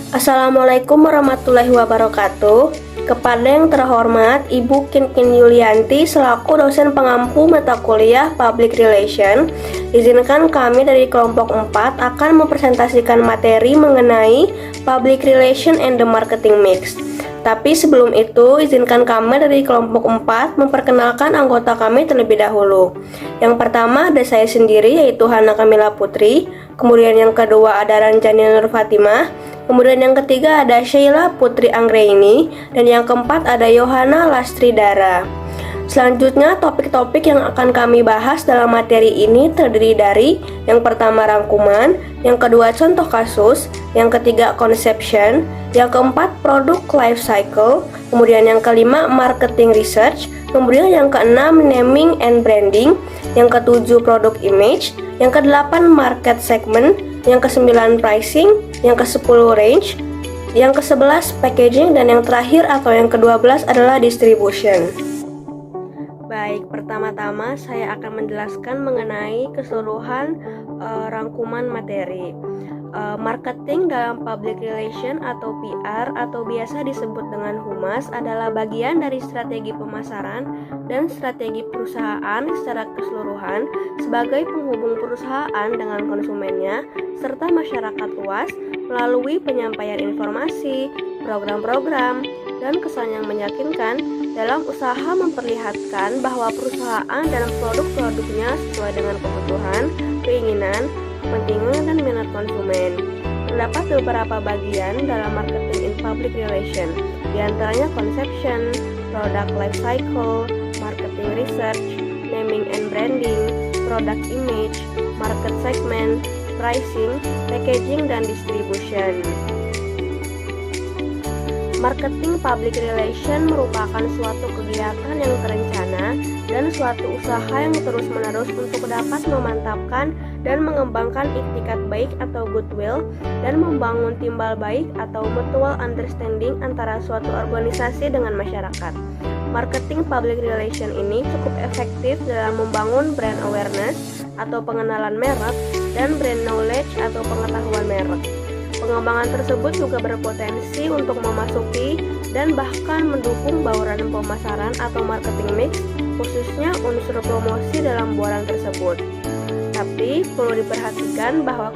Assalamualaikum warahmatullahi wabarakatuh. Kepada yang terhormat Ibu Kinkin Yulianti selaku dosen pengampu mata kuliah Public Relation, izinkan kami dari kelompok 4 akan mempresentasikan materi mengenai Public Relation and the Marketing Mix. Tapi sebelum itu, izinkan kami dari kelompok 4 memperkenalkan anggota kami terlebih dahulu. Yang pertama ada saya sendiri, yaitu Hana Kamila Putri. Kemudian yang kedua ada Ranjani Nur Fatimah. Kemudian yang ketiga ada Sheila Putri Anggraini. Dan yang keempat ada Yohana Lastri Dara. Selanjutnya, topik-topik yang akan kami bahas dalam materi ini terdiri dari yang pertama rangkuman, yang kedua contoh kasus, yang ketiga conception, yang keempat produk life cycle, kemudian yang kelima marketing research, kemudian yang keenam naming and branding, yang ketujuh produk image, yang kedelapan market segment, yang kesembilan pricing, yang kesepuluh range, yang kesebelas packaging, dan yang terakhir atau yang ke-12 adalah distribution. Baik, pertama-tama saya akan menjelaskan mengenai keseluruhan rangkuman materi. Marketing dalam public relation atau PR atau biasa disebut dengan humas adalah bagian dari strategi pemasaran dan strategi perusahaan secara keseluruhan sebagai penghubung perusahaan dengan konsumennya serta masyarakat luas melalui penyampaian informasi, program-program, dan kesan yang meyakinkan dalam usaha memperlihatkan bahwa perusahaan dan produk-produknya sesuai dengan kebutuhan, keinginan, kepentingan, dan minat konsumen. Terdapat beberapa bagian dalam marketing in public relation, diantaranya conception, product life cycle, marketing research, naming and branding, product image, market segment, pricing, packaging, dan distribution. Marketing public relation merupakan suatu kegiatan yang terencana dan suatu usaha yang terus-menerus untuk dapat memantapkan dan mengembangkan iktikat baik atau goodwill dan membangun timbal baik atau mutual understanding antara suatu organisasi dengan masyarakat. Marketing public relation ini cukup efektif dalam membangun brand awareness atau pengenalan merek dan brand knowledge atau pengetahuan merek. Pengembangan tersebut juga berpotensi untuk memasuki dan bahkan mendukung bauran pemasaran atau marketing mix, khususnya unsur promosi dalam bauran tersebut. Tapi perlu diperhatikan bahwa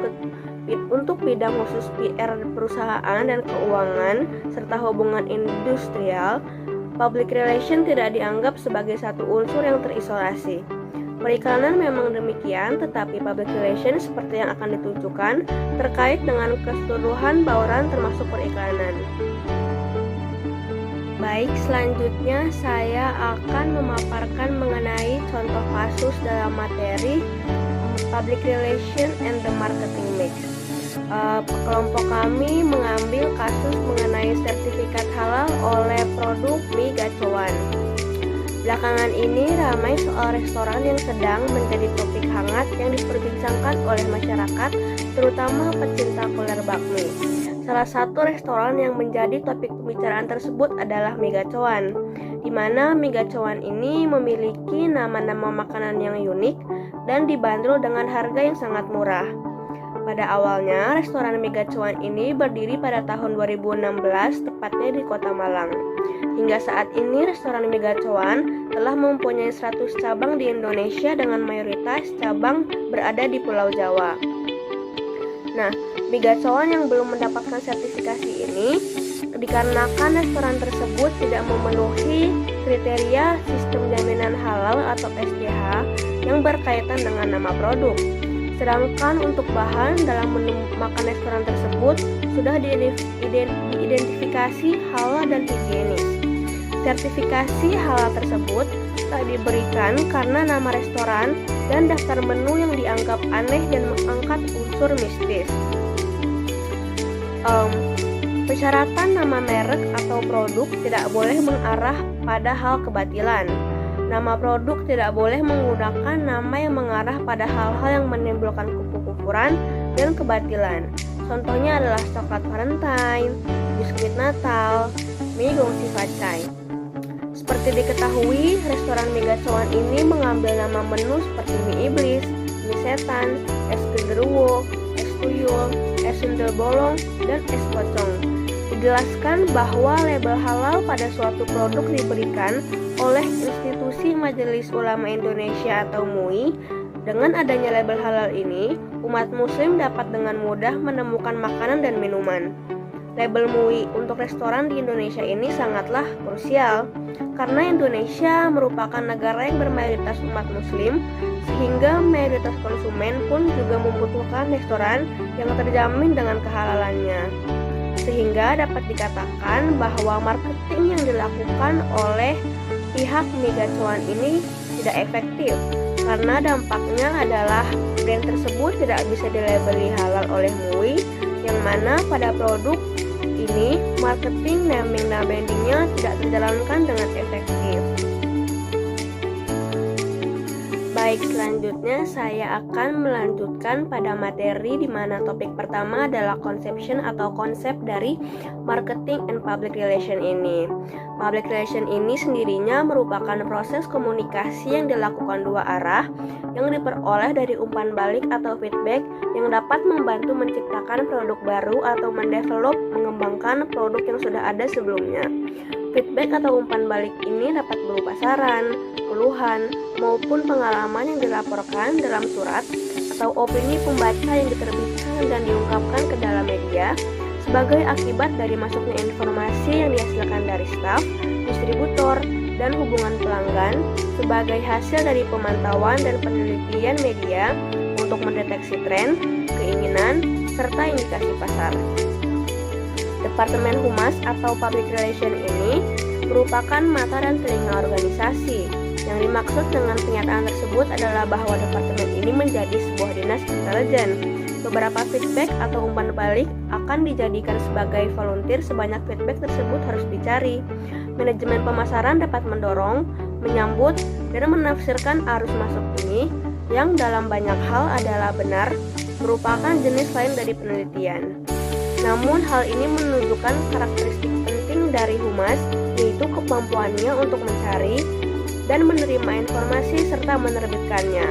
untuk bidang khusus PR perusahaan dan keuangan serta hubungan industrial, public relation tidak dianggap sebagai satu unsur yang terisolasi. Periklanan memang demikian, tetapi public relation seperti yang akan ditunjukkan terkait dengan keseluruhan bauran termasuk periklanan. Baik, selanjutnya saya akan memaparkan mengenai contoh kasus dalam materi public relation and the marketing mix. Kelompok kami mengambil kasus mengenai sertifikat halal oleh produk mie gacoan. Belakangan ini ramai soal restoran yang sedang menjadi topik hangat yang diperbincangkan oleh masyarakat, terutama pecinta kuliner bakmi. Salah satu restoran yang menjadi topik pembicaraan tersebut adalah Mie Gacoan, di mana Mie Gacoan ini memiliki nama-nama makanan yang unik dan dibanderol dengan harga yang sangat murah. Pada awalnya, restoran Mie Gacoan ini berdiri pada tahun 2016, tepatnya di Kota Malang. Hingga saat ini, restoran Mie Gacoan telah mempunyai 100 cabang di Indonesia dengan mayoritas cabang berada di Pulau Jawa. Nah, Mie Gacoan yang belum mendapatkan sertifikasi ini dikarenakan restoran tersebut tidak memenuhi kriteria sistem jaminan halal atau SJH yang berkaitan dengan nama produk. Sedangkan untuk bahan dalam menu makan restoran tersebut sudah diidentifikasi halal dan higienis. Sertifikasi halal tersebut tak diberikan karena nama restoran dan daftar menu yang dianggap aneh dan mengangkat unsur mistis. Persyaratan nama merek atau produk tidak boleh mengarah pada hal kebatilan. Nama produk tidak boleh menggunakan nama yang mengarah pada hal-hal yang menimbulkan kekufuran dan kebatilan. Contohnya adalah coklat Valentine, biskuit Natal, mie gongsi facai. Seperti diketahui, restoran Mie Gacoan ini mengambil nama menu seperti mie iblis, mie setan, es genderuwo, es tuyul, es sundel bolong, dan es pocong. Dijelaskan bahwa label halal pada suatu produk diberikan oleh Institusi Majelis Ulama Indonesia atau MUI. Dengan adanya label halal ini, umat muslim dapat dengan mudah menemukan makanan dan minuman. Label MUI untuk restoran di Indonesia ini sangatlah krusial, karena Indonesia merupakan negara yang bermayoritas umat muslim, sehingga mayoritas konsumen pun juga membutuhkan restoran yang terjamin dengan kehalalannya. Sehingga dapat dikatakan bahwa marketing yang dilakukan oleh pihak mie gacoan ini tidak efektif, karena dampaknya adalah brand tersebut tidak bisa dilabeli halal oleh MUI, yang mana pada produk ini marketing naming dan brandingnya tidak terjalankan dengan efektif. Baik, selanjutnya saya akan melanjutkan pada materi di mana topik pertama adalah conception atau konsep dari marketing and public relation ini. Public relation ini sendirinya merupakan proses komunikasi yang dilakukan dua arah yang diperoleh dari umpan balik atau feedback yang dapat membantu menciptakan produk baru atau mendevelop mengembangkan produk yang sudah ada sebelumnya. Feedback atau umpan balik ini dapat berupa saran, keluhan, maupun pengalaman yang dilaporkan dalam surat atau opini pembaca yang diterbitkan dan diungkapkan ke dalam media sebagai akibat dari masuknya informasi yang dihasilkan dari staf, distributor, dan hubungan pelanggan sebagai hasil dari pemantauan dan penelitian media untuk mendeteksi tren, keinginan, serta indikasi pasar. Departemen Humas atau Public Relation ini merupakan mata dan telinga organisasi. Yang dimaksud dengan pernyataan tersebut adalah bahwa departemen ini menjadi sebuah dinas intelijen. Beberapa feedback atau umpan balik akan dijadikan sebagai volunteer sebanyak feedback tersebut harus dicari. Manajemen pemasaran dapat mendorong, menyambut, dan menafsirkan arus masuk ini yang dalam banyak hal adalah benar, merupakan jenis lain dari penelitian. Namun hal ini menunjukkan karakteristik penting dari humas, yaitu kemampuannya untuk mencari dan menerima informasi serta menerbitkannya.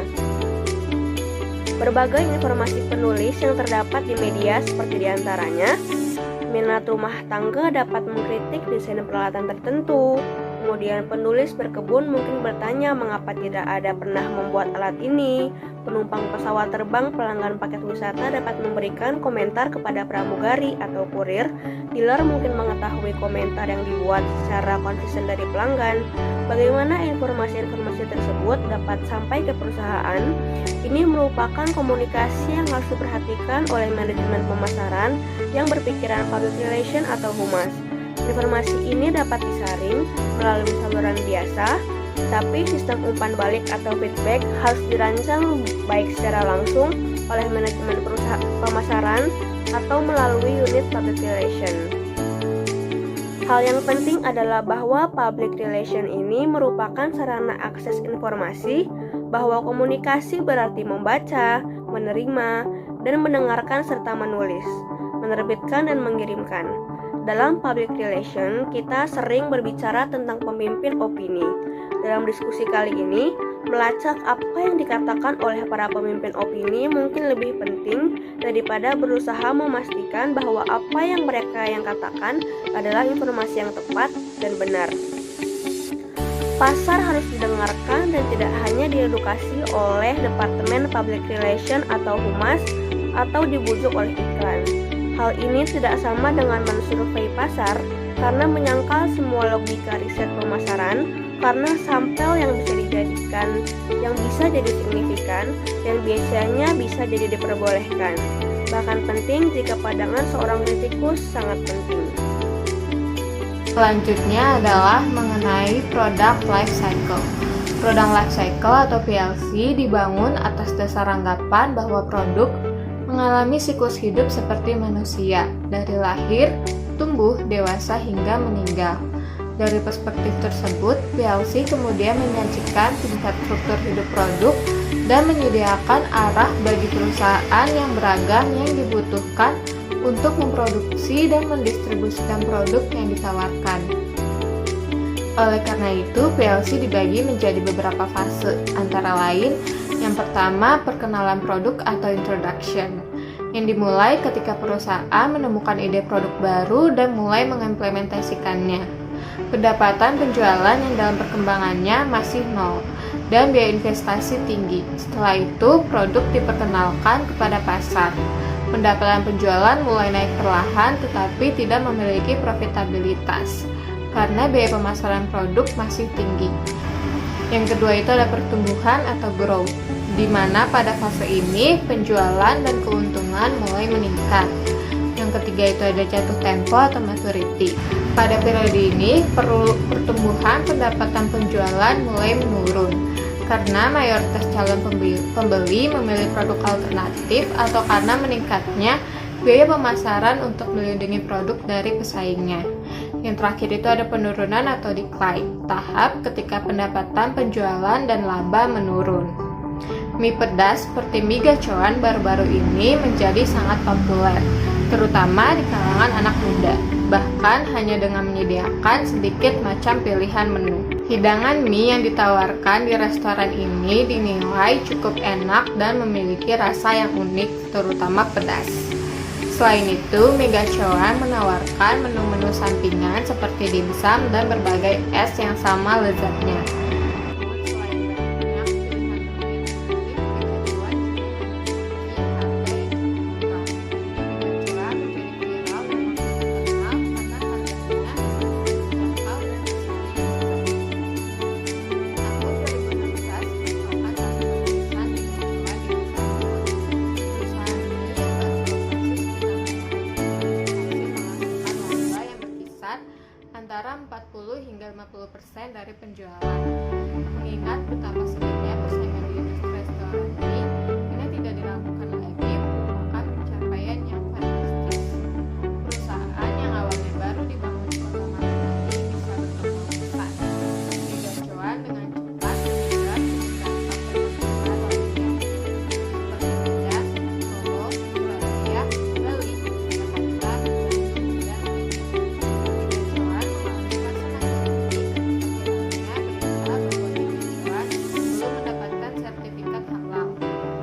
Berbagai informasi penulis yang terdapat di media seperti diantaranya, minat rumah tangga dapat mengkritik desain peralatan tertentu. Kemudian penulis berkebun mungkin bertanya mengapa tidak ada pernah membuat alat ini. Penumpang pesawat terbang pelanggan paket wisata dapat memberikan komentar kepada pramugari atau kurir. Dealer mungkin mengetahui komentar yang dibuat secara konsisten dari pelanggan. Bagaimana informasi-informasi tersebut dapat sampai ke perusahaan? Ini merupakan komunikasi yang harus diperhatikan oleh manajemen pemasaran yang berpikiran public relation atau humas. Informasi ini dapat disaring melalui saluran biasa, tapi sistem umpan balik atau feedback harus dirancang baik secara langsung oleh manajemen perusahaan pemasaran atau melalui unit public relation. Hal yang penting adalah bahwa public relation ini merupakan sarana akses informasi, bahwa komunikasi berarti membaca, menerima, dan mendengarkan serta menulis, menerbitkan dan mengirimkan. Dalam public relation, kita sering berbicara tentang pemimpin opini. Dalam diskusi kali ini, melacak apa yang dikatakan oleh para pemimpin opini mungkin lebih penting daripada berusaha memastikan bahwa apa yang mereka katakan adalah informasi yang tepat dan benar. Pasar harus didengarkan dan tidak hanya diedukasi oleh Departemen Public Relation atau Humas atau dibujuk oleh iklan. Hal ini tidak sama dengan mensurvei pasar karena menyangkal semua logika riset pemasaran, karena sampel yang bisa dijadikan yang bisa jadi signifikan dan biasanya bisa jadi diperbolehkan. Bahkan penting jika pandangan seorang kritikus sangat penting. Selanjutnya adalah mengenai product life cycle. Product life cycle atau PLC dibangun atas dasar anggapan bahwa produk mengalami siklus hidup seperti manusia, dari lahir, tumbuh, dewasa, hingga meninggal. Dari perspektif tersebut, PLC kemudian menyajikan tingkat struktur hidup produk dan menyediakan arah bagi perusahaan yang beragam yang dibutuhkan untuk memproduksi dan mendistribusikan produk yang ditawarkan. Oleh karena itu, PLC dibagi menjadi beberapa fase, antara lain yang pertama, perkenalan produk atau introduction. yang dimulai ketika perusahaan menemukan ide produk baru dan mulai mengimplementasikannya. Pendapatan penjualan yang dalam perkembangannya masih nol dan biaya investasi tinggi. Setelah itu, produk diperkenalkan kepada pasar. Pendapatan penjualan mulai naik perlahan tetapi tidak memiliki profitabilitas karena biaya pemasaran produk masih tinggi. Yang kedua itu ada pertumbuhan atau growth, di mana pada fase ini penjualan dan keuntungan mulai meningkat. Yang ketiga itu ada jatuh tempo atau maturity. Pada periode ini, pertumbuhan pendapatan penjualan mulai menurun karena mayoritas calon pembeli memilih produk alternatif atau karena meningkatnya biaya pemasaran untuk melindungi produk dari pesaingnya. Yang terakhir itu ada penurunan atau decline, tahap ketika pendapatan penjualan dan laba menurun. Mie pedas seperti mie gacoan baru-baru ini menjadi sangat populer, terutama di kalangan anak muda, bahkan hanya dengan menyediakan sedikit macam pilihan menu. Hidangan mie yang ditawarkan di restoran ini dinilai cukup enak dan memiliki rasa yang unik, terutama pedas. Selain itu, mie gacoan menawarkan menu-menu sampingan seperti dimsum dan berbagai es yang sama lezatnya. Antara 40 hingga 50% dari penjualan. Mengingat betapa sulitnya persaingan di industri restoran ini tidak dilakukan lagi merupakan pencapaian yang fantastis. Perusahaan yang awalnya baru dibangun di kota Malang ini bisa berkembang pesat. Mie gacoan dengan cepat juga meningkat seperti Medan, Solo, Surabaya, Bali, Jakarta, dan belum mendapatkan sertifikat halal.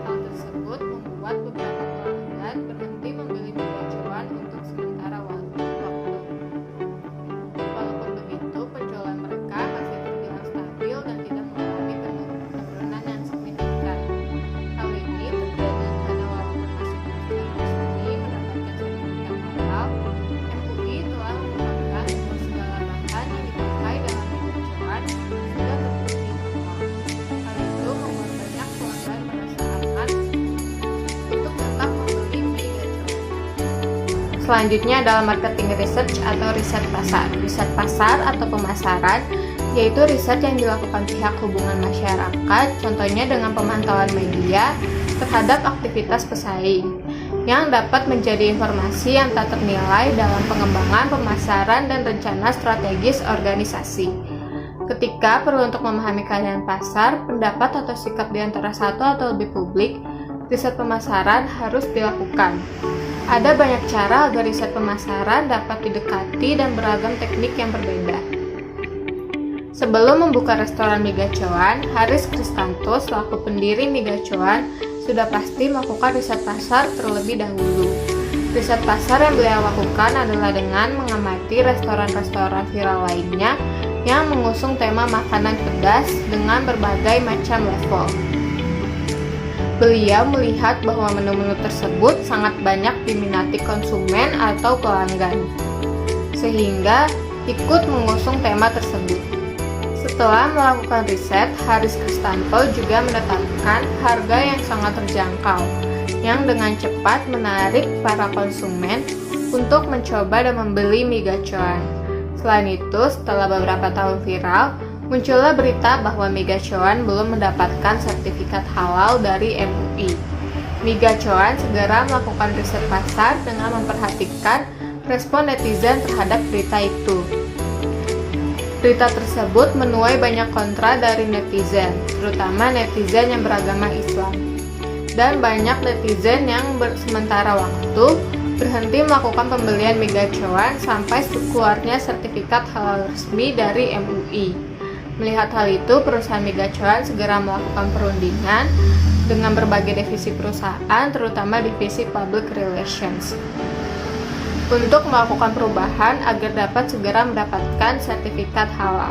Hal tersebut membuat beberapa pelanggan berhenti membeli mie gacoan untuk sementara waktu. Walaupun begitu, penjualan mereka masih terbilang stabil dan tidak mengalami penurunan yang signifikan. Hal ini terjadi karena walaupun masih belum resmi mendapatkan sertifikat halal, MUI telah mengumumkan bahwa segala bahan yang dipakai dalam mie gacoan sudah terbukti halal. Hal itu membuat banyak pelanggan merasa aman untuk tetap membeli mie gacoan. Selanjutnya adalah marketing research atau riset pasar. Riset pasar atau pemasaran yaitu riset yang dilakukan pihak hubungan masyarakat, contohnya dengan pemantauan media terhadap aktivitas pesaing, yang dapat menjadi informasi yang tak ternilai dalam pengembangan pemasaran dan rencana strategis organisasi. Ketika perlu untuk memahami keadaan pasar, pendapat atau sikap di antara satu atau lebih publik, riset pemasaran harus dilakukan. Ada banyak cara agar riset pemasaran dapat didekati dan beragam teknik yang berbeda. Sebelum membuka restoran mie gacoan, Haris Kristanto selaku pendiri mie gacoan sudah pasti melakukan riset pasar terlebih dahulu. Riset pasar yang beliau lakukan adalah dengan mengamati restoran-restoran viral lainnya yang mengusung tema makanan pedas dengan berbagai macam level. Beliau melihat bahwa menu-menu tersebut sangat banyak diminati konsumen atau pelanggan, sehingga ikut mengusung tema tersebut. Setelah melakukan riset, Haris Kristanto juga menetapkan harga yang sangat terjangkau, yang dengan cepat menarik para konsumen untuk mencoba dan membeli mie gacoan. Selain itu, setelah beberapa tahun viral, muncullah berita bahwa mie gacoan belum mendapatkan sertifikat halal dari MUI. Mie gacoan segera melakukan riset pasar dengan memperhatikan respon netizen terhadap berita itu. Berita tersebut menuai banyak kontra dari netizen, terutama netizen yang beragama Islam. Dan banyak netizen yang sementara waktu berhenti melakukan pembelian mie gacoan sampai keluarnya sertifikat halal resmi dari MUI. Melihat hal itu, perusahaan migacuan segera melakukan perundingan dengan berbagai divisi perusahaan, terutama divisi Public Relations, untuk melakukan perubahan agar dapat segera mendapatkan sertifikat halal.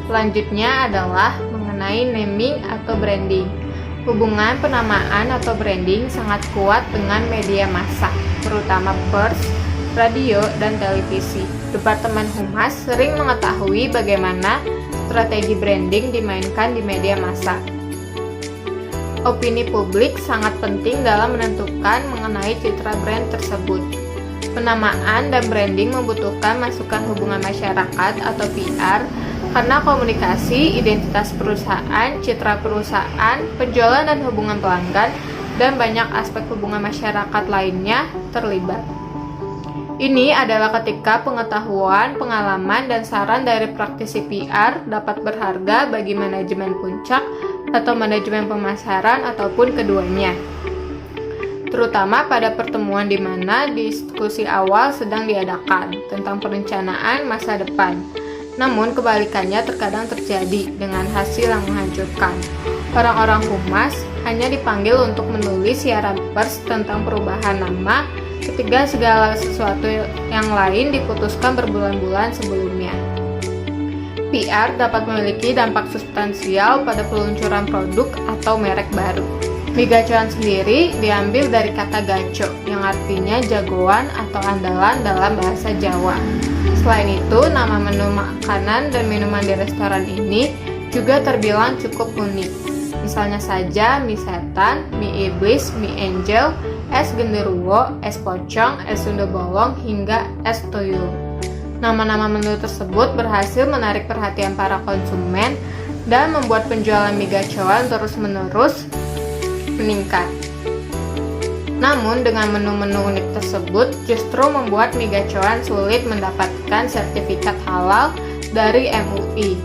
Selanjutnya adalah mengenai naming atau branding. Hubungan penamaan atau branding sangat kuat dengan media massa, terutama pers, radio, dan televisi. Departemen Humas sering mengetahui bagaimana strategi branding dimainkan di media massa. Opini publik sangat penting dalam menentukan mengenai citra brand tersebut. Penamaan dan branding membutuhkan masukan hubungan masyarakat atau PR karena komunikasi, identitas perusahaan, citra perusahaan, penjualan dan hubungan pelanggan, dan banyak aspek hubungan masyarakat lainnya terlibat. Ini adalah ketika pengetahuan, pengalaman, dan saran dari praktisi PR dapat berharga bagi manajemen puncak atau manajemen pemasaran ataupun keduanya, terutama pada pertemuan di mana diskusi awal sedang diadakan tentang perencanaan masa depan. Namun kebalikannya terkadang terjadi dengan hasil yang menghancurkan. Orang-orang humas hanya dipanggil untuk menulis siaran pers tentang perubahan nama ketika segala sesuatu yang lain diputuskan berbulan-bulan sebelumnya. PR dapat memiliki dampak substansial pada peluncuran produk atau merek baru. Migacuan sendiri diambil dari kata gaco, yang artinya jagoan atau andalan dalam bahasa Jawa. Selain itu, nama menu makanan dan minuman di restoran ini juga terbilang cukup unik. Misalnya saja mie setan, mie iblis, mie angel, es genderuwo, es pocong, es sunda bolong, hingga es tuyul. Nama-nama menu tersebut berhasil menarik perhatian para konsumen dan membuat penjualan migacuan terus-menerus meningkat. Namun dengan menu-menu unik tersebut justru membuat migacuan sulit mendapatkan sertifikat halal dari MUI.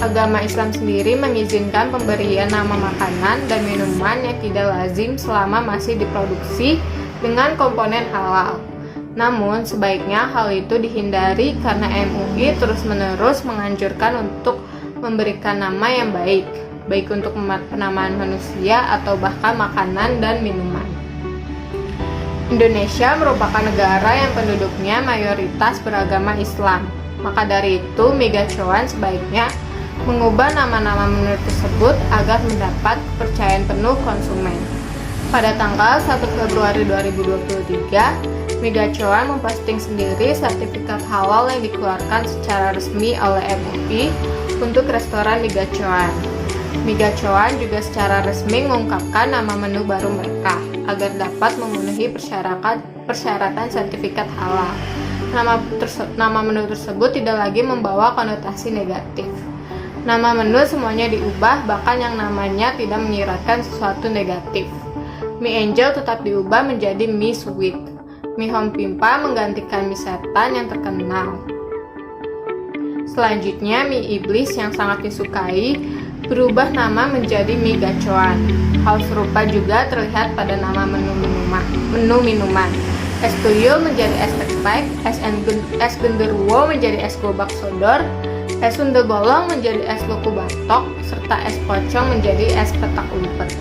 Agama Islam sendiri mengizinkan pemberian nama makanan dan minuman yang tidak lazim selama masih diproduksi dengan komponen halal. Namun sebaiknya hal itu dihindari karena MUI terus-menerus menganjurkan untuk memberikan nama yang baik untuk penamaan manusia atau bahkan makanan dan minuman. Indonesia merupakan negara yang penduduknya mayoritas beragama Islam. Maka dari itu, migacuan sebaiknya mengubah nama-nama menu tersebut agar mendapat kepercayaan penuh konsumen. Pada tanggal 1 Februari 2023, migacuan memposting sendiri sertifikat halal yang dikeluarkan secara resmi oleh MUI untuk restoran migacuan. Migacuan juga secara resmi mengungkapkan nama menu baru mereka agar dapat memenuhi persyaratan sertifikat halal. Nama menu tersebut tidak lagi membawa konotasi negatif. Nama menu semuanya diubah, bahkan yang namanya tidak menyiratkan sesuatu negatif. Mie angel tetap diubah menjadi mie sweet. Mie home pimpa menggantikan mie setan yang terkenal. Selanjutnya, mie iblis yang sangat disukai berubah nama menjadi mie gacoan. Hal serupa juga terlihat pada nama menu minuman. Es tuyul menjadi es tek-tek, es genderuwo menjadi es gobak sodor, es sunda bolong menjadi es luku batok, serta es pocong menjadi es petak umpet.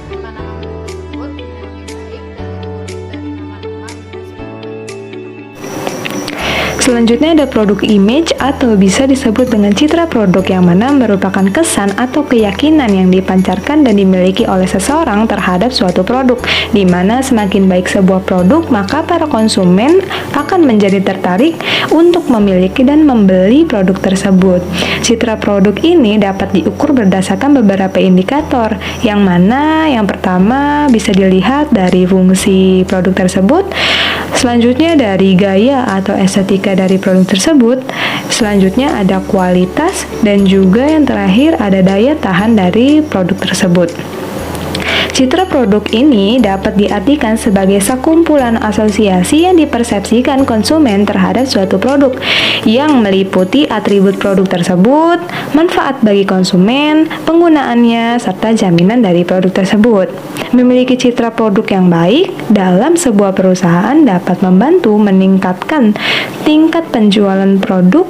Selanjutnya ada produk image atau bisa disebut dengan citra produk, yang mana merupakan kesan atau keyakinan yang dipancarkan dan dimiliki oleh seseorang terhadap suatu produk, di mana semakin baik sebuah produk maka para konsumen akan menjadi tertarik untuk memiliki dan membeli produk tersebut. Citra produk ini dapat diukur berdasarkan beberapa indikator, yang mana yang pertama bisa dilihat dari fungsi produk tersebut, selanjutnya dari gaya atau estetika dari produk tersebut, selanjutnya ada kualitas, dan juga yang terakhir ada daya tahan dari produk tersebut. Citra produk ini dapat diartikan sebagai sekumpulan asosiasi yang dipersepsikan konsumen terhadap suatu produk, yang meliputi atribut produk tersebut, manfaat bagi konsumen, penggunaannya, serta jaminan dari produk tersebut. Memiliki citra produk yang baik dalam sebuah perusahaan dapat membantu meningkatkan tingkat penjualan produk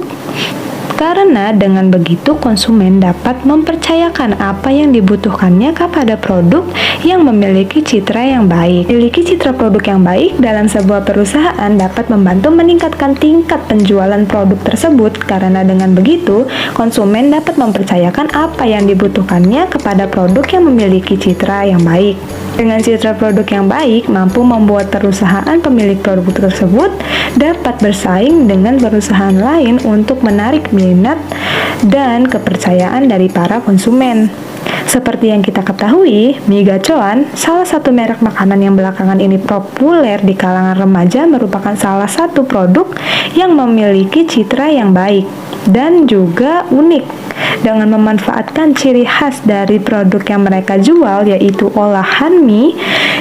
Karena dengan begitu konsumen dapat mempercayakan apa yang dibutuhkannya kepada produk yang memiliki citra yang baik. Memiliki citra produk yang baik dalam sebuah perusahaan dapat membantu meningkatkan tingkat penjualan produk tersebut, karena dengan begitu konsumen dapat mempercayakan apa yang dibutuhkannya kepada produk yang memiliki citra yang baik. Dengan citra produk yang baik, mampu membuat perusahaan pemilik produk tersebut dapat bersaing dengan perusahaan lain untuk menarik minat dan kepercayaan dari para konsumen. Seperti yang kita ketahui, mie gacoan, salah satu merek makanan yang belakangan ini populer di kalangan remaja, merupakan salah satu produk yang memiliki citra yang baik dan juga unik. Dengan memanfaatkan ciri khas dari produk yang mereka jual, yaitu olahan mie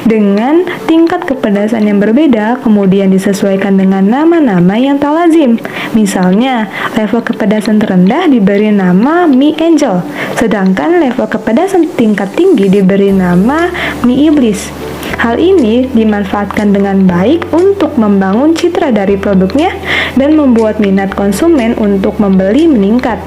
dengan tingkat kepedasan yang berbeda, kemudian disesuaikan dengan nama-nama yang tak lazim. Misalnya, level kepedasan terendah diberi nama mie angel, sedangkan level kepedasan tingkat tinggi diberi nama mie iblis. Hal ini dimanfaatkan dengan baik untuk membangun citra dari produknya dan membuat minat konsumen untuk membeli meningkat.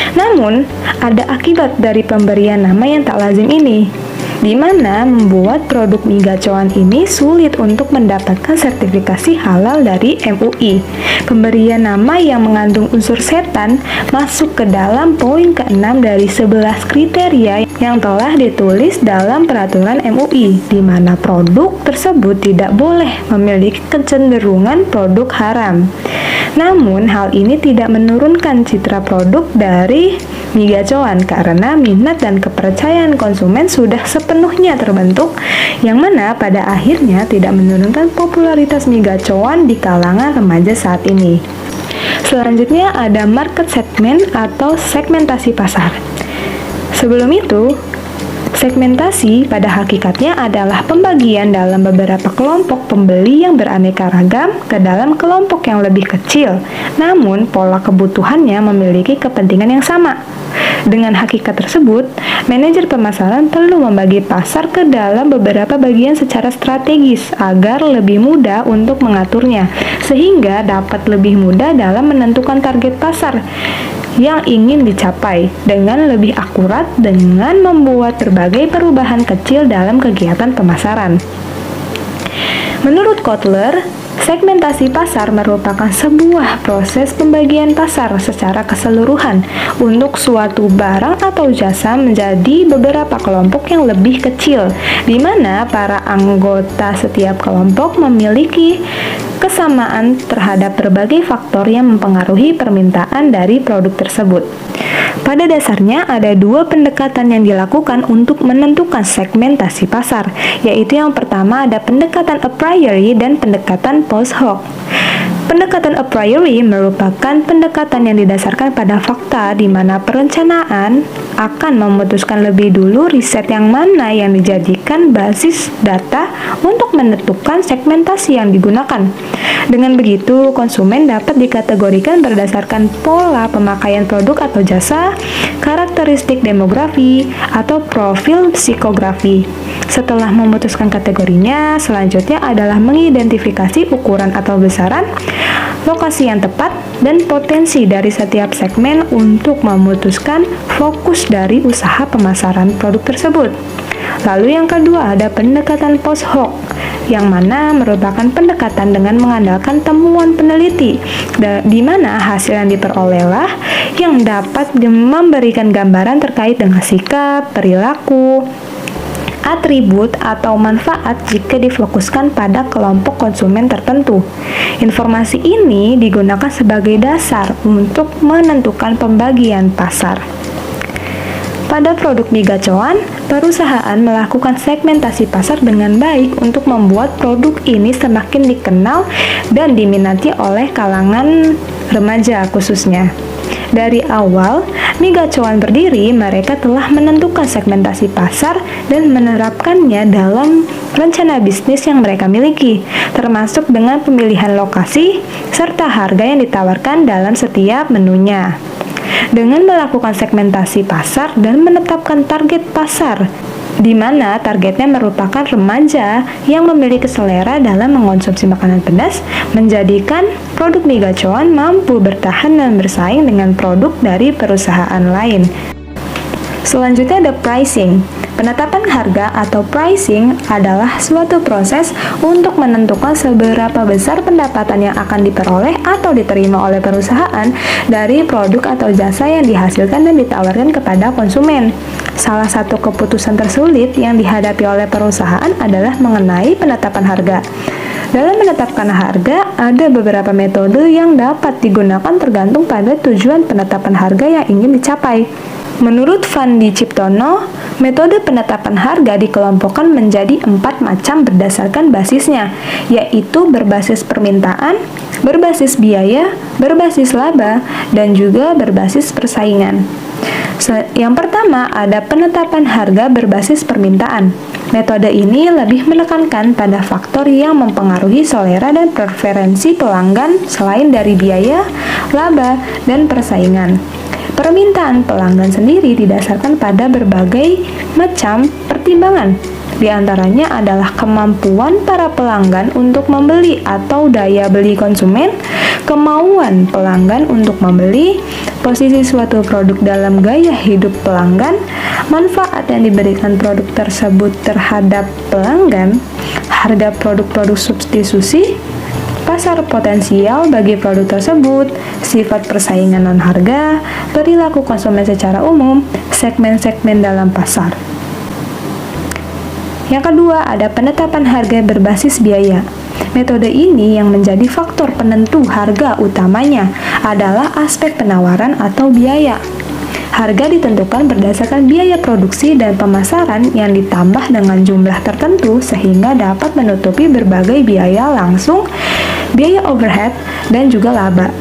Namun, ada akibat dari pemberian nama yang tak lazim ini, di mana membuat produk mie gacoan ini sulit untuk mendapatkan sertifikasi halal dari MUI. Pemberian nama yang mengandung unsur setan masuk ke dalam poin ke-6 dari 11 kriteria yang telah ditulis dalam peraturan MUI, di mana produk tersebut tidak boleh memiliki kecenderungan produk haram. Namun, hal ini tidak menurunkan citra produk dari mie gacoan karena minat dan kepercayaan konsumen sudah sepenuhnya terbentuk, yang mana pada akhirnya tidak menurunkan popularitas mie gacoan di kalangan remaja saat ini. Selanjutnya ada market segment atau segmentasi pasar. Sebelum itu, segmentasi pada hakikatnya adalah pembagian dalam beberapa kelompok pembeli yang beraneka ragam ke dalam kelompok yang lebih kecil, namun pola kebutuhannya memiliki kepentingan yang sama. Dengan hakikat tersebut, manajer pemasaran perlu membagi pasar ke dalam beberapa bagian secara strategis agar lebih mudah untuk mengaturnya, sehingga dapat lebih mudah dalam menentukan target pasar yang ingin dicapai dengan lebih akurat dengan membuat berbagai perubahan kecil dalam kegiatan pemasaran. Menurut Kotler, segmentasi pasar merupakan sebuah proses pembagian pasar secara keseluruhan untuk suatu barang atau jasa menjadi beberapa kelompok yang lebih kecil, di mana para anggota setiap kelompok memiliki kesamaan terhadap berbagai faktor yang mempengaruhi permintaan dari produk tersebut. Pada dasarnya, ada dua pendekatan yang dilakukan untuk menentukan segmentasi pasar, yaitu yang pertama ada pendekatan a priori dan pendekatan post hoc. Pendekatan a priori merupakan pendekatan yang didasarkan pada fakta, di mana perencanaan akan memutuskan lebih dulu riset yang mana yang dijadikan basis data untuk menentukan segmentasi yang digunakan. Dengan begitu, konsumen dapat dikategorikan berdasarkan pola pemakaian produk atau jasa, karakteristik demografi, atau profil psikografi. Setelah memutuskan kategorinya, selanjutnya adalah mengidentifikasi ukuran atau besaran, lokasi yang tepat, dan potensi dari setiap segmen untuk memutuskan fokus dari usaha pemasaran produk tersebut. Lalu yang kedua ada pendekatan post hoc, yang mana merupakan pendekatan dengan mengandalkan temuan peneliti, di mana hasil yang diperolehlah yang dapat memberikan gambaran terkait dengan sikap, perilaku, atribut, atau manfaat jika difokuskan pada kelompok konsumen tertentu. Informasi ini digunakan sebagai dasar untuk menentukan pembagian pasar. Pada produk mie gacoan, perusahaan melakukan segmentasi pasar dengan baik untuk membuat produk ini semakin dikenal dan diminati oleh kalangan remaja khususnya. Dari awal mie gacoan berdiri, mereka telah menentukan segmentasi pasar dan menerapkannya dalam rencana bisnis yang mereka miliki, termasuk dengan pemilihan lokasi serta harga yang ditawarkan dalam setiap menunya. Dengan melakukan segmentasi pasar dan menetapkan target pasar di mana targetnya merupakan remaja yang memiliki selera dalam mengonsumsi makanan pedas, menjadikan produk mie gacoan mampu bertahan dan bersaing dengan produk dari perusahaan lain. Selanjutnya ada pricing. Penetapan harga atau pricing adalah suatu proses untuk menentukan seberapa besar pendapatan yang akan diperoleh atau diterima oleh perusahaan dari produk atau jasa yang dihasilkan dan ditawarkan kepada konsumen. Salah satu keputusan tersulit yang dihadapi oleh perusahaan adalah mengenai penetapan harga. Dalam menetapkan harga, ada beberapa metode yang dapat digunakan tergantung pada tujuan penetapan harga yang ingin dicapai. Menurut Fandi Ciptono, metode penetapan harga dikelompokkan menjadi 4 macam berdasarkan basisnya, yaitu berbasis permintaan, berbasis biaya, berbasis laba, dan juga berbasis persaingan. Yang pertama ada penetapan harga berbasis permintaan. Metode ini lebih menekankan pada faktor yang mempengaruhi selera dan preferensi pelanggan selain dari biaya, laba, dan persaingan. Permintaan pelanggan sendiri didasarkan pada berbagai macam pertimbangan. Di antaranya adalah kemampuan para pelanggan untuk membeli atau daya beli konsumen, kemauan pelanggan untuk membeli, posisi suatu produk dalam gaya hidup pelanggan, manfaat yang diberikan produk tersebut terhadap pelanggan, harga produk-produk substitusi, pasar potensial bagi produk tersebut, sifat persaingan non-harga, perilaku konsumen secara umum, segmen-segmen dalam pasar. Yang kedua, ada penetapan harga berbasis biaya. Metode ini yang menjadi faktor penentu harga utamanya adalah aspek penawaran atau biaya. Harga ditentukan berdasarkan biaya produksi dan pemasaran yang ditambah dengan jumlah tertentu sehingga dapat menutupi berbagai biaya langsung, biaya overhead, dan juga laba.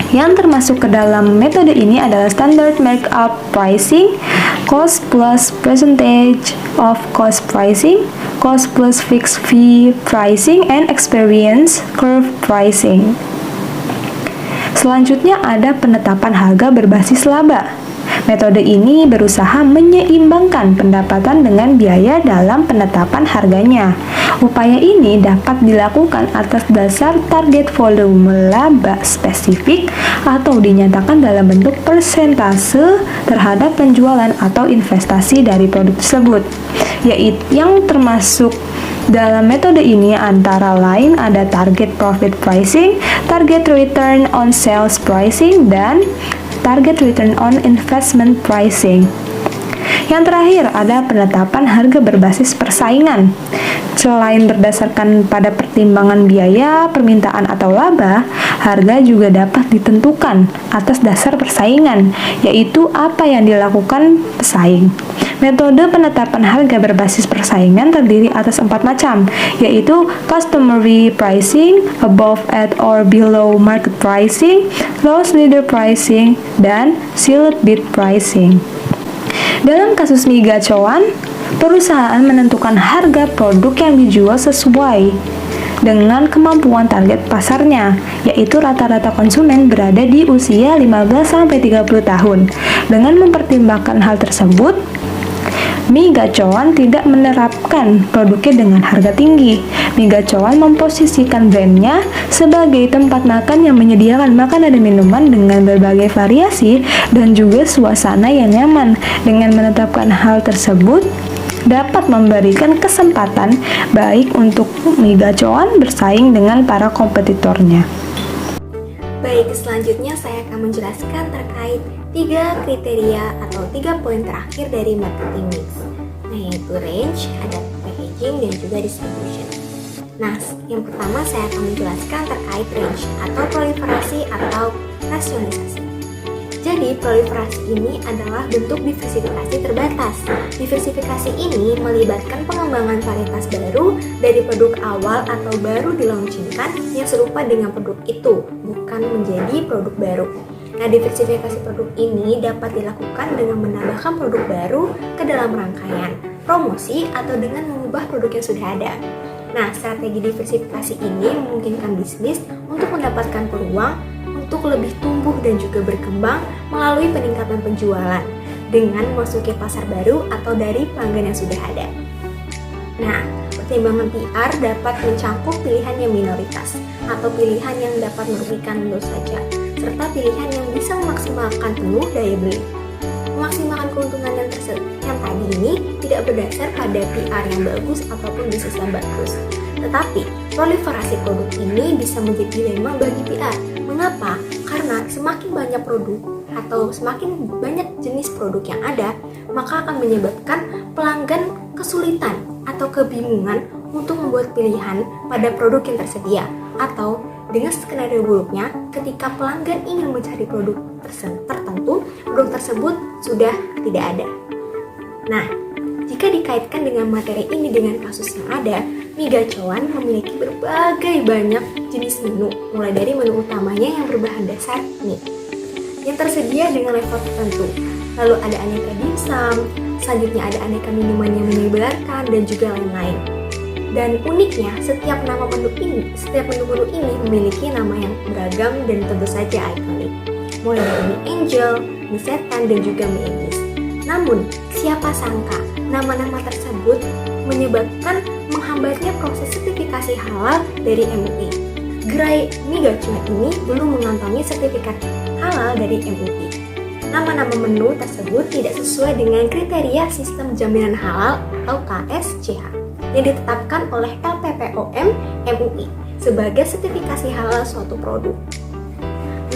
Yang termasuk ke dalam metode ini adalah standard markup pricing, cost plus percentage of cost pricing, cost plus fixed fee pricing, and experience curve pricing. Selanjutnya ada penetapan harga berbasis laba. Metode ini berusaha menyeimbangkan pendapatan dengan biaya dalam penetapan harganya. Upaya ini dapat dilakukan atas dasar target volume laba spesifik atau dinyatakan dalam bentuk persentase terhadap penjualan atau investasi dari produk tersebut. Yaitu yang termasuk dalam metode ini antara lain ada target profit pricing, target return on sales pricing, dan target return on investment pricing. Yang terakhir ada penetapan harga berbasis persaingan. Selain berdasarkan pada pertimbangan biaya, permintaan atau laba, harga juga dapat ditentukan atas dasar persaingan, yaitu apa yang dilakukan pesaing. Metode penetapan harga berbasis persaingan terdiri atas 4 macam, yaitu customary pricing, above at or below market pricing, loss leader pricing, dan sealed bid pricing. Dalam kasus mie gacoan, perusahaan menentukan harga produk yang dijual sesuai dengan kemampuan target pasarnya, yaitu rata-rata konsumen berada di usia 15-30 tahun. Dengan mempertimbangkan hal tersebut, mie gacoan tidak menerapkan produknya dengan harga tinggi. Mie gacoan memposisikan brandnya sebagai tempat makan yang menyediakan makanan dan minuman dengan berbagai variasi dan juga suasana yang nyaman. Dengan menetapkan hal tersebut, dapat memberikan kesempatan baik untuk mie gacoan bersaing dengan para kompetitornya. Baik, selanjutnya saya akan menjelaskan terkait 3 kriteria atau 3 poin terakhir dari marketing mix, yaitu range, ada packaging, dan juga distribution. Nah, yang pertama saya akan menjelaskan terkait range atau proliferasi atau rasionalisasi. Jadi, proliferasi ini adalah bentuk diversifikasi terbatas. Diversifikasi ini melibatkan pengembangan varietas baru dari produk awal atau baru dilaunchingkan yang serupa dengan produk itu, bukan menjadi produk baru. Nah, diversifikasi produk ini dapat dilakukan dengan menambahkan produk baru ke dalam rangkaian promosi atau dengan mengubah produk yang sudah ada. Nah, strategi diversifikasi ini memungkinkan bisnis untuk mendapatkan peluang untuk lebih tumbuh dan juga berkembang melalui peningkatan penjualan. dengan memasuki pasar baru atau dari pelanggan yang sudah ada. Nah, pertimbangan PR dapat mencangkup pilihan yang minoritas atau pilihan yang dapat merugikan tentu saja, serta pilihan yang bisa memaksimalkan penuh daya beli. Memaksimalkan keuntungan yang tadi ini tidak berdasar pada PR yang bagus ataupun bisnis yang bagus. Tetapi, proliferasi produk ini bisa menjadi dilema bagi PR. Mengapa? Karena semakin banyak produk atau semakin banyak jenis produk yang ada, maka akan menyebabkan pelanggan kesulitan atau kebingungan untuk membuat pilihan pada produk yang tersedia. Atau dengan skenario buruknya, ketika pelanggan ingin mencari produk tertentu, produk tersebut sudah tidak ada. Nah, jika dikaitkan dengan materi ini dengan kasus yang ada, mie gacoan memiliki berbagai banyak jenis menu, mulai dari menu utamanya yang berbahan dasar mie, yang tersedia dengan level tertentu. Lalu ada aneka dimsum, selanjutnya ada aneka minuman yang menyegarkan, dan juga lain-lain. Dan uniknya, setiap menu-menu ini memiliki nama yang beragam dan tentu saja ikonik. Mulai dari mie angel, mie setan, dan juga mie iblis. Namun, siapa sangka nama-nama tersebut menyebabkan menghambatnya proses sertifikasi halal dari MUI. Gerai mie gacoan ini belum mengantongi sertifikat halal dari MUI. Nama-nama menu tersebut tidak sesuai dengan kriteria Sistem Jaminan Halal atau KSJH yang ditetapkan oleh LPPOM MUI sebagai sertifikasi halal suatu produk.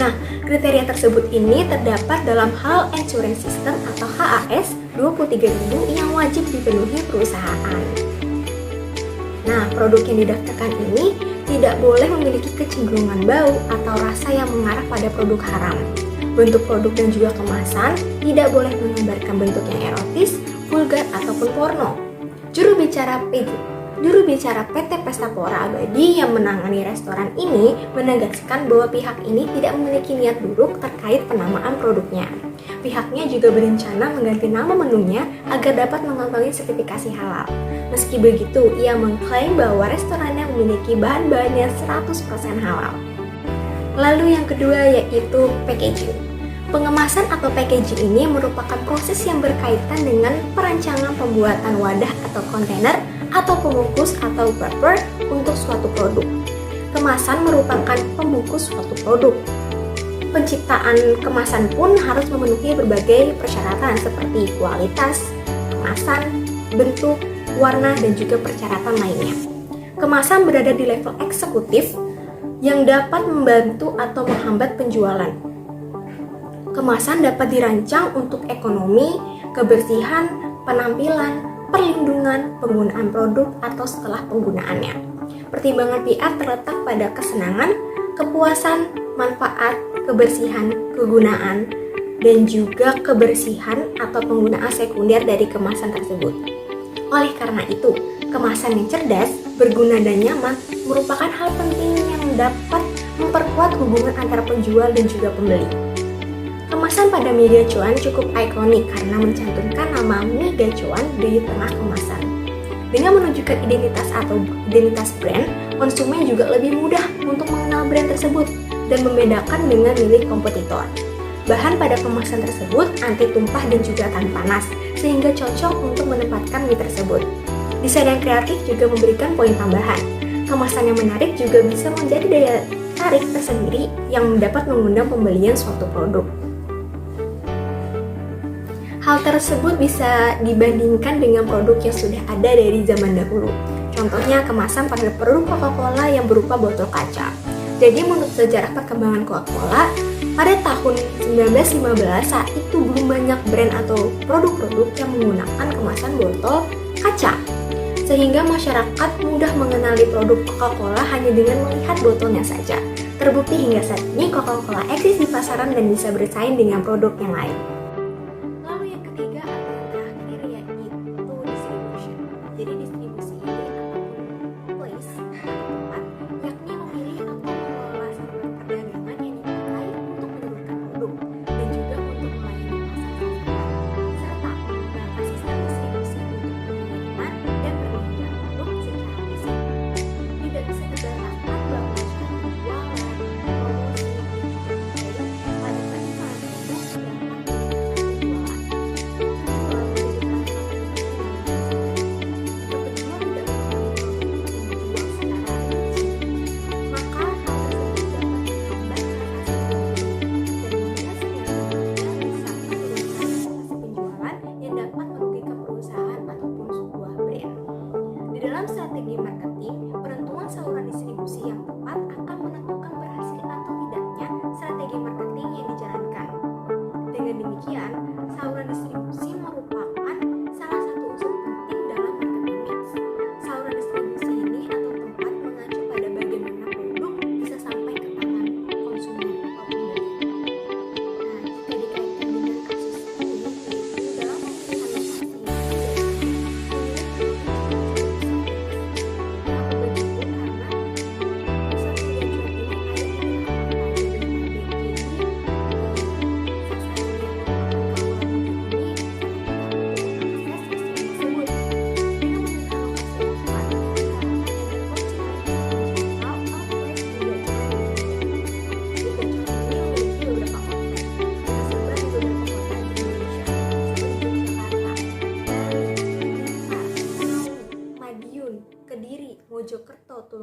Nah, kriteria tersebut ini terdapat dalam Halal Assurance System atau HAS 23.000 yang wajib dipenuhi perusahaan. Nah, produk yang didaftarkan ini tidak boleh memiliki kecenderungan bau atau rasa yang mengarah pada produk haram. Bentuk produk dan juga kemasan tidak boleh menggambarkan bentuk yang erotis, vulgar, ataupun porno. Juru bicara PT Pesta Pora Abadi yang menangani restoran ini menegaskan bahwa pihak ini tidak memiliki niat buruk terkait penamaan produknya. Pihaknya juga berencana mengganti nama menunya agar dapat mengantongi sertifikasi halal. Meski begitu, ia mengklaim bahwa restorannya memiliki bahan-bahan yang 100% halal. Lalu yang kedua yaitu packaging. Pengemasan atau packaging ini merupakan proses yang berkaitan dengan perancangan pembuatan wadah atau kontainer atau pembungkus atau wrapper untuk suatu produk. Kemasan merupakan pembungkus suatu produk. Penciptaan kemasan pun harus memenuhi berbagai persyaratan seperti kualitas, kemasan, bentuk, warna, dan juga persyaratan lainnya. Kemasan berada di level eksekutif yang dapat membantu atau menghambat penjualan. Kemasan dapat dirancang untuk ekonomi, kebersihan, penampilan, perlindungan, penggunaan produk, atau setelah penggunaannya. Pertimbangan PR terletak pada kesenangan, kepuasan, manfaat, kebersihan, kegunaan, dan juga kebersihan atau penggunaan sekunder dari kemasan tersebut. Oleh karena itu, kemasan yang cerdas, berguna, dan nyaman merupakan hal penting yang dapat memperkuat hubungan antara penjual dan juga pembeli. Kemasan pada mie gacoan cukup ikonik karena mencantumkan nama mie gacoan di tengah kemasan. Dengan menunjukkan identitas brand, konsumen juga lebih mudah untuk mengenal brand tersebut dan membedakan dengan milik kompetitor. Bahan pada kemasan tersebut anti tumpah dan juga tahan panas, sehingga cocok untuk menempatkan mie tersebut. Desain yang kreatif juga memberikan poin tambahan. Kemasan yang menarik juga bisa menjadi daya tarik tersendiri yang dapat mengundang pembelian suatu produk. Hal tersebut bisa dibandingkan dengan produk yang sudah ada dari zaman dahulu. Contohnya kemasan pada produk Coca-Cola yang berupa botol kaca. Jadi menurut sejarah perkembangan Coca-Cola, pada tahun 1915 saat itu belum banyak brand atau produk-produk yang menggunakan kemasan botol kaca. Sehingga masyarakat mudah mengenali produk Coca-Cola hanya dengan melihat botolnya saja. Terbukti hingga saat ini Coca-Cola eksis di pasaran dan bisa bersaing dengan produk yang lain. Lalu yang ketiga atau yang terakhir yaitu distribution. Jadi distribusi ini ataupun place atau tempat, yakni memilih atau mengelola sarana perdagangan yang dipakai untuk menyeluruhkan produk dan juga untuk melayani pasar serta menggunakan sistem distribusi untuk pengiriman dan permintaan produk secara fisik. Tidak bisa dibantahkan bahwa cara penjualan, promosi, dan pada penjualan produk dapat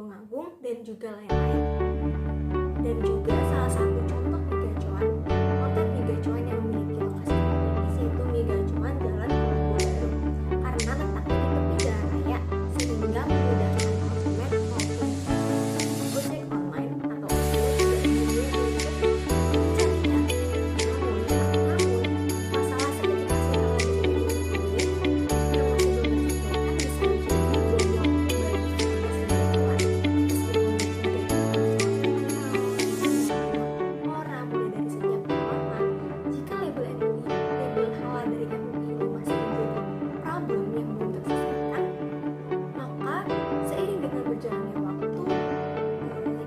Tulungagung, dan juga lain-lain. Dan juga salah satu contoh mie gacoan, outlet mie gacoan yang memiliki lokasi strategis yaitu mie gacoan Jalan Pelabuhan Baru, karena letaknya di tepi jalan raya sehingga memudahkan konsumen maupun ojek online atau ojek tidak memiliki untuk mencarinya. Namun masalah sertifikasi halal ini yang masih belum terselesaikan bisa menjadi bom waktu bagi pedagang orang mulai dari setiap pengalaman. Jika label halal dari MUI ini masih menjadi problem yang belum terselesaikan, maka seiring dengan berjalannya waktu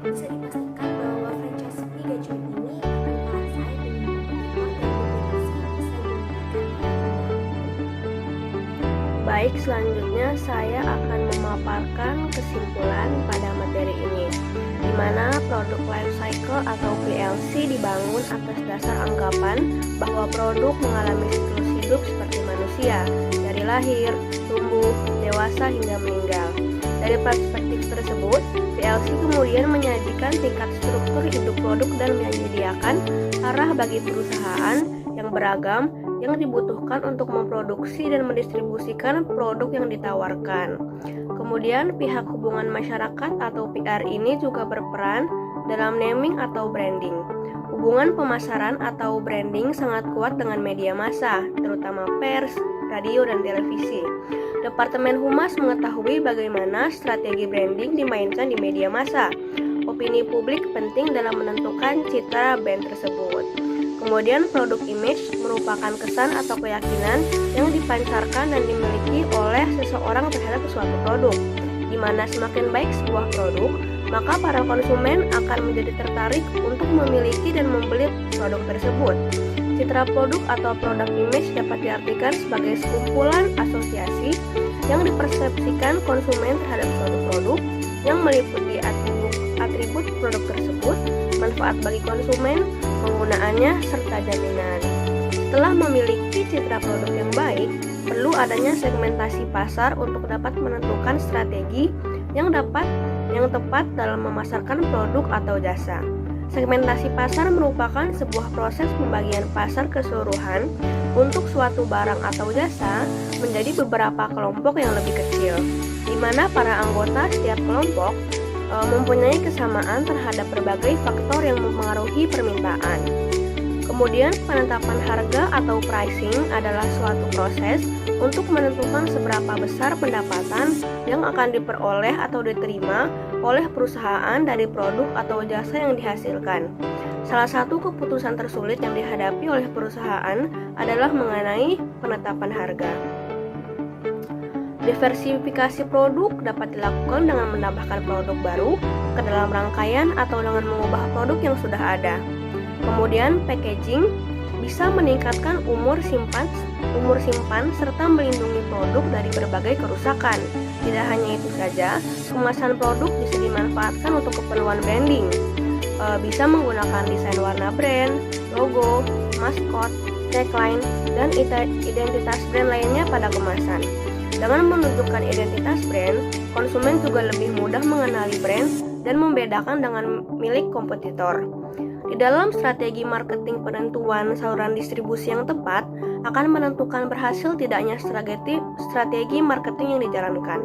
bisa dipastikan bahwa franchise mie gacoan ini akan kalah saing dengan kompetitor dan kompetisi bisa memberikan Baik, selanjutnya saya akan memaparkan kesimpulan pada materi ini, di mana produk life cycle atau PLC dibangun atas dasar anggapan bahwa produk mengalami siklus hidup seperti manusia, dari lahir, tumbuh, dewasa hingga meninggal. Dari perspektif tersebut, PLC kemudian menyajikan tingkat struktur hidup produk dan menyediakan arah bagi perusahaan yang beragam yang dibutuhkan untuk memproduksi dan mendistribusikan produk yang ditawarkan. Kemudian, pihak hubungan masyarakat atau PR ini juga berperan dalam naming atau branding. Hubungan pemasaran atau branding sangat kuat dengan media massa, terutama pers, radio, dan televisi. Departemen Humas mengetahui bagaimana strategi branding dimainkan di media massa. Opini publik penting dalam menentukan citra brand tersebut. Kemudian produk image merupakan kesan atau keyakinan yang dipancarkan dan dimiliki oleh seseorang terhadap suatu produk. Di mana semakin baik sebuah produk, maka para konsumen akan menjadi tertarik untuk memiliki dan membeli produk tersebut. Citra produk atau produk image dapat diartikan sebagai sekumpulan asosiasi yang dipersepsikan konsumen terhadap suatu produk yang meliputi atribut produk tersebut, manfaat bagi konsumen, penggunaannya, serta jaminan. Setelah memiliki citra produk yang baik, perlu adanya segmentasi pasar untuk dapat menentukan strategi yang tepat dalam memasarkan produk atau jasa. Segmentasi pasar merupakan sebuah proses pembagian pasar keseluruhan untuk suatu barang atau jasa menjadi beberapa kelompok yang lebih kecil, di mana para anggota setiap kelompok mempunyai kesamaan terhadap berbagai faktor yang mempengaruhi permintaan. Kemudian, penetapan harga atau pricing adalah suatu proses untuk menentukan seberapa besar pendapatan yang akan diperoleh atau diterima oleh perusahaan dari produk atau jasa yang dihasilkan. Salah satu keputusan tersulit yang dihadapi oleh perusahaan adalah mengenai penetapan harga. Diversifikasi produk dapat dilakukan dengan menambahkan produk baru ke dalam rangkaian atau dengan mengubah produk yang sudah ada. Kemudian, packaging bisa meningkatkan umur simpan serta melindungi produk dari berbagai kerusakan. Tidak hanya itu saja, kemasan produk bisa dimanfaatkan untuk keperluan branding. Bisa menggunakan desain warna brand, logo, maskot, tagline, dan identitas brand lainnya pada kemasan. Dengan menunjukkan identitas brand, konsumen juga lebih mudah mengenali brand dan membedakan dengan milik kompetitor. Di dalam strategi marketing, penentuan saluran distribusi yang tepat akan menentukan berhasil tidaknya strategi marketing yang dijalankan.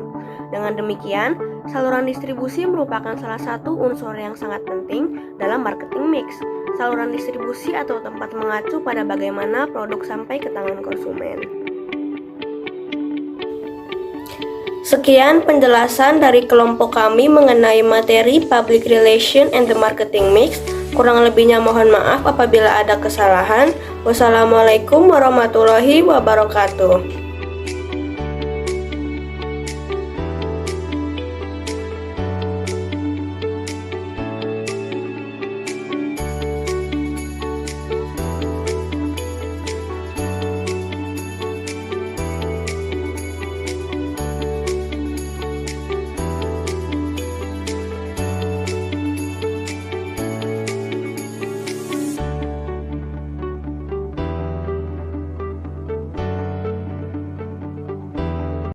Dengan demikian, saluran distribusi merupakan salah satu unsur yang sangat penting dalam marketing mix. Saluran distribusi atau tempat mengacu pada bagaimana produk sampai ke tangan konsumen. Sekian penjelasan dari kelompok kami mengenai materi Public Relation and the Marketing Mix. Kurang lebihnya mohon maaf apabila ada kesalahan. Wassalamualaikum warahmatullahi wabarakatuh.